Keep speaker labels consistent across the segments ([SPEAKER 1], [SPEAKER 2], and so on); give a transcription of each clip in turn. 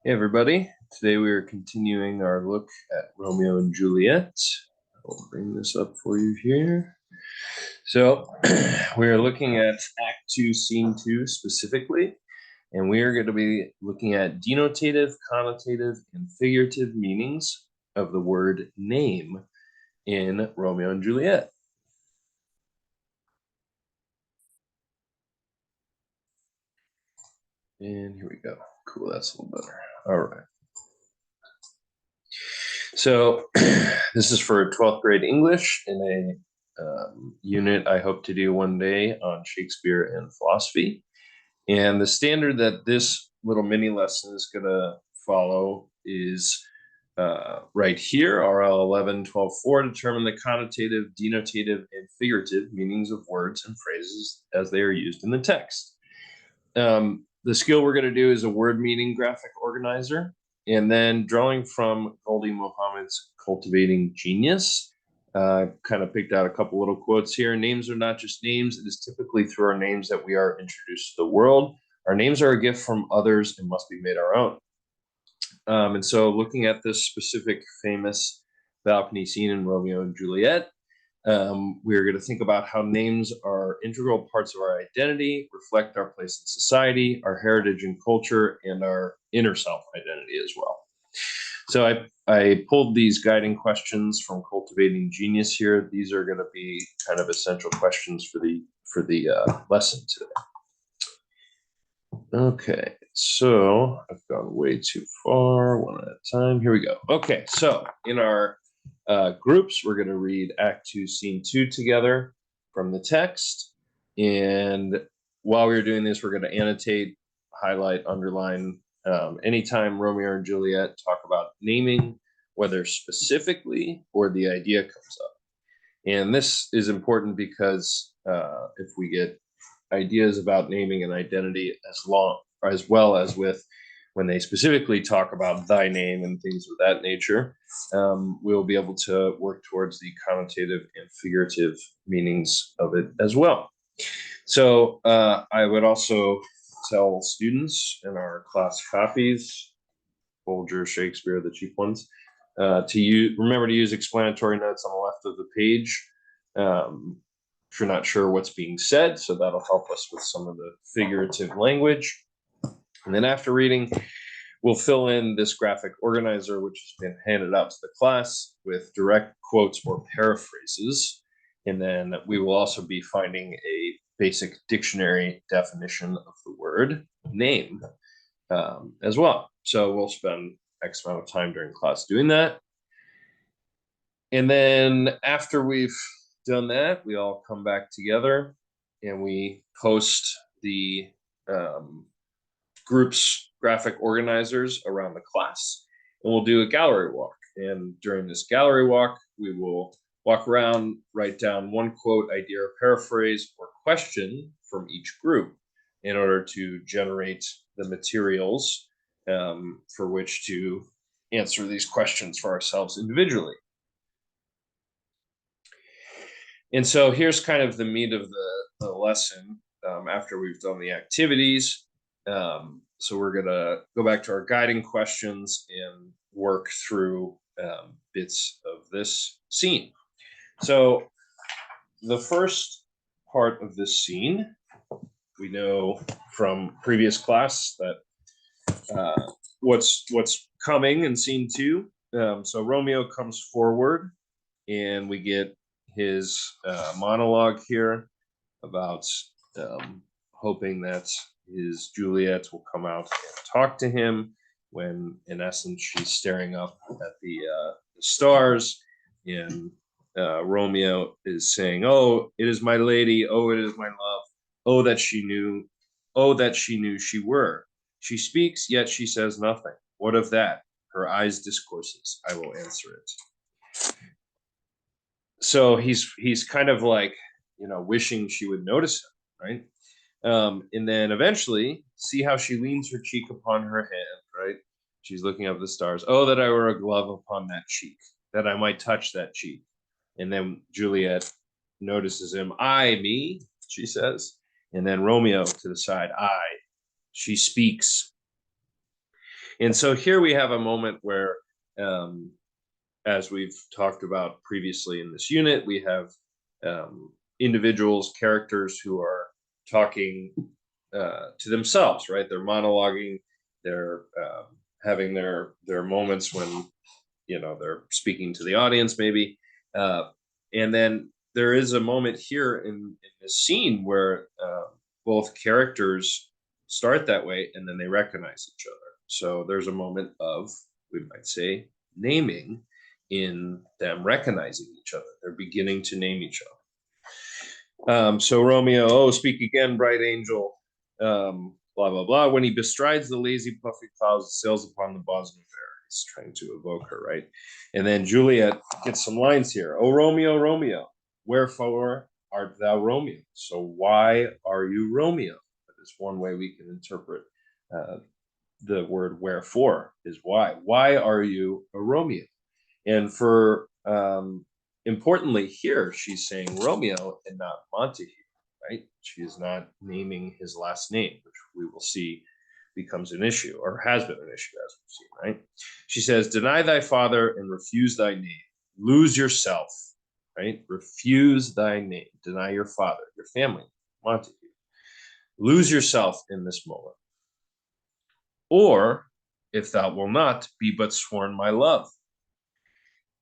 [SPEAKER 1] Hey everybody, today we are continuing our look at Romeo and Juliet. I'll bring this up for you here. So we are looking at Act 2, Scene 2 specifically, and we are going to be looking at denotative, connotative, and figurative meanings of the word name in Romeo and Juliet. And here we go. Cool, that's a little better. All right. So this is for 12th grade English in a unit I hope to do one day on Shakespeare and philosophy. And the standard that this little mini lesson is going to follow is right here, RL 11, 12, 4, determine the connotative, denotative, and figurative meanings of words and phrases as they are used in the text. The skill we're going to do is a word meaning graphic organizer. And then drawing from Goldie Mohammed's Cultivating Genius, kind of picked out a couple little quotes here. Names are not just names. It is typically through our names that we are introduced to the world. Our names are a gift from others and must be made our own. And so looking at this specific famous balcony scene in Romeo and Juliet, we're going to think about how names are integral parts of our identity, reflect our place in society, our heritage and culture, and our inner self identity as well. So I pulled these guiding questions from Cultivating Genius here. These are going to be kind of essential questions for the lesson today. Okay, so I've gone way too far, one at a time. Here we go. Okay, so in our groups, we're going to read Act 2, Scene 2 together from the text. And while we're doing this, we're going to annotate, highlight, underline. Anytime Romeo and Juliet talk about naming, whether specifically or the idea comes up. And this is important because if we get ideas about naming and identity as well as with when they specifically talk about thy name and things of that nature, we'll be able to work towards the connotative and figurative meanings of it as well. So I would also tell students in our class copies, Folger, Shakespeare, the cheap ones, remember to use explanatory notes on the left of the page. If you're not sure what's being said, so that'll help us with some of the figurative language. And then after reading, we'll fill in this graphic organizer, which has been handed out to the class with direct quotes or paraphrases. And then we will also be finding a basic dictionary definition of the word name as well. So we'll spend X amount of time during class doing that. And then after we've done that, we all come back together and we post the group's graphic organizers around the class, and we'll do a gallery walk. And during this gallery walk, we will walk around, write down one quote, idea, or paraphrase, or question from each group in order to generate the materials for which to answer these questions for ourselves individually. And so here's kind of the meat of the lesson after we've done the activities. So we're going to go back to our guiding questions and work through bits of this scene. So the first part of this scene, we know from previous class that what's coming in scene 2. So Romeo comes forward and we get his monologue here about hoping that his Juliet will come out and talk to him when, in essence, she's staring up at the stars, and Romeo is saying, "Oh, it is my lady. Oh, it is my love. Oh, that she knew. Oh, that she knew she were. She speaks, yet she says nothing. What of that? Her eyes discourses. I will answer it." So he's kind of like, wishing she would notice him, right? And then eventually, see how she leans her cheek upon her hand, right? She's looking up at the stars. Oh, that I were a glove upon that cheek, that I might touch that cheek. And then Juliet notices him. I, me, she says. And then Romeo to the side. I. She speaks. And so here we have a moment where, as we've talked about previously in this unit, we have individuals, characters who are talking to themselves, right? They're monologuing, they're having their moments when, you know, they're speaking to the audience maybe. And then there is a moment here in this scene where both characters start that way and then they recognize each other. So there's a moment of, we might say, naming in them recognizing each other. They're beginning to name each other. So Romeo, oh, speak again, bright angel, blah, blah, blah. When he bestrides the lazy, puffy clouds, sails upon the bosom of air. He's trying to evoke her, right? And then Juliet gets some lines here. Oh, Romeo, Romeo, wherefore art thou Romeo? So why are you Romeo? That is one way we can interpret the word wherefore is why. Why are you a Romeo? And for importantly here, she's saying Romeo and not Montague, right? She is not naming his last name, which we will see becomes an issue, or has been an issue, as we've seen, right? She says, deny thy father and refuse thy name. Lose yourself, right? Refuse thy name. Deny your father, your family, Montague. Lose yourself in this moment. Or, if thou will not, be but sworn my love.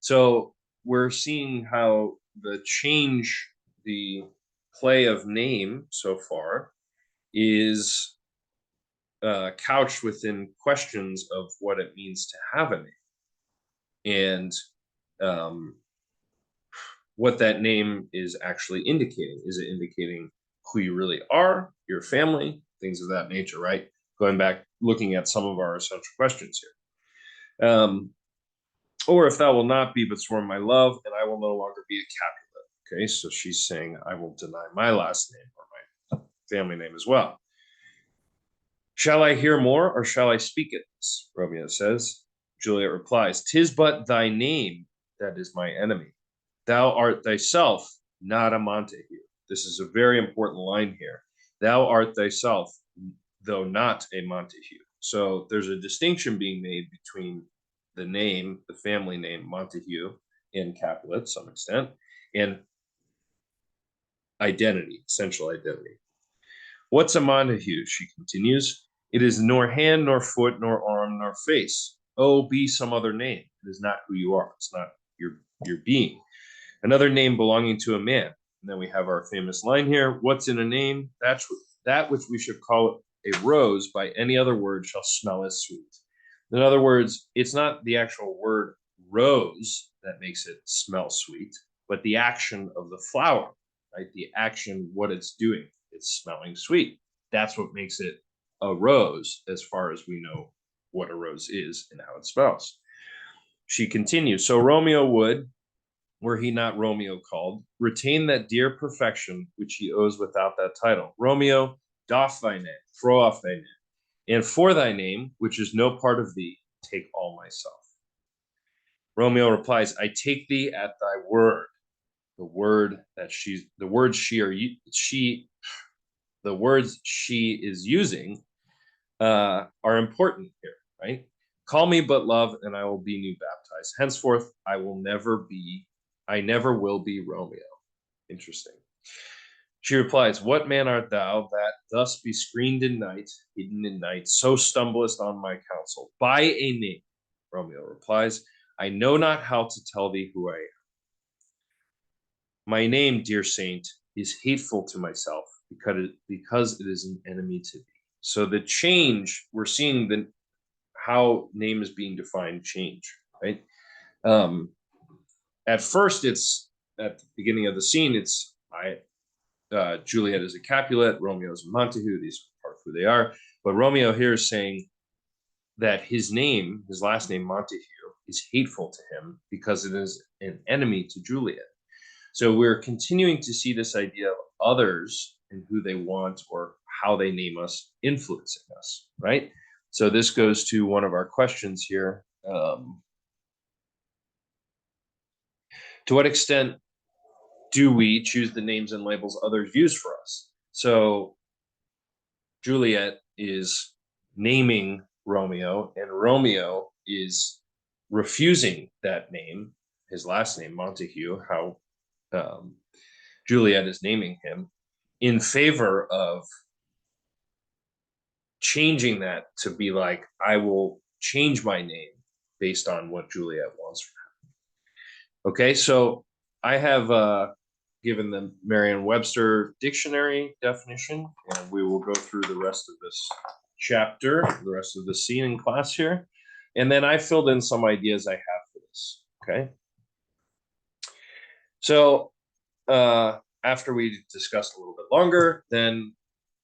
[SPEAKER 1] So we're seeing how the change, the play of name so far is couched within questions of what it means to have a name and what that name is actually indicating. Is it indicating who you really are, your family, things of that nature, right? Going back, looking at some of our essential questions here. Or if thou will not be but sworn my love, and I will no longer be a Capulet. Okay, so she's saying I will deny my last name or my family name as well. Shall I hear more, or shall I speak it? Romeo says. Juliet replies, 'tis but thy name that is my enemy. Thou art thyself not a Montague. This is a very important line here. Thou art thyself, though not a Montague. So there's a distinction being made between the name, the family name Montague and Capulet to some extent, and identity, essential identity. What's a Montague? She continues. It is nor hand, nor foot, nor arm, nor face. Oh, be some other name. It is not who you are. It's not your being. Another name belonging to a man. And then we have our famous line here. What's in a name? That's that which we should call a rose by any other word shall smell as sweet. In other words, it's not the actual word rose that makes it smell sweet, but the action of the flower, right? The action, what it's doing. It's smelling sweet. That's what makes it a rose, as far as we know what a rose is and how it smells. She continues. So Romeo would, were he not Romeo called, retain that dear perfection which he owes without that title. Romeo, doff thy name, throw off thy name, and for thy name, which is no part of thee, take all myself. Romeo replies, I take thee at thy word. The word that the words she is using are important here, right? Call me but love, and I will be new baptized. Henceforth, I never will be Romeo. Interesting. She replies, what man art thou that thus be screened in night, hidden in night, so stumblest on my counsel? By a name. Romeo replies, I know not how to tell thee who I am. My name, dear saint, is hateful to myself because it is an enemy to thee. So the change, we're seeing how name is being defined change, right? At first, it's at the beginning of the scene, it's Juliet is a Capulet, Romeo is a Montague, these are part of who they are. But Romeo here is saying that his name, his last name, Montague, is hateful to him because it is an enemy to Juliet. So we're continuing to see this idea of others and who they want or how they name us influencing us, right? So this goes to one of our questions here. To what extent do we choose the names and labels others use for us? So Juliet is naming Romeo, and Romeo is refusing that name, his last name, Montague, how Juliet is naming him, in favor of changing that to be like, I will change my name based on what Juliet wants from him. Okay, so I have given the Merriam-Webster dictionary definition, and we will go through the rest of this chapter, the rest of the scene in class here. And then I filled in some ideas I have for this, okay? So after we discussed a little bit longer, then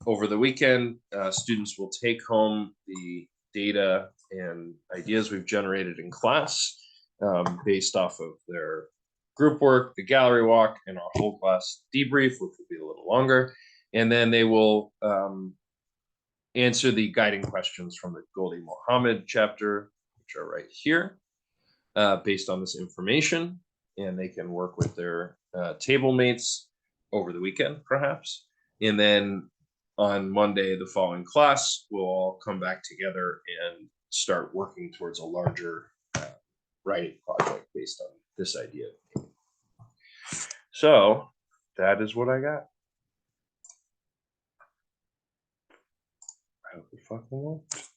[SPEAKER 1] over the weekend, students will take home the data and ideas we've generated in class based off of their group work, the gallery walk, and our whole class debrief, which will be a little longer. And then they will answer the guiding questions from the Gholdy Muhammad chapter, which are right here, based on this information. And they can work with their table mates over the weekend, perhaps. And then on Monday, the following class, we'll all come back together and start working towards a larger writing project based on this idea. So that is what I got. I hope it fucking worked.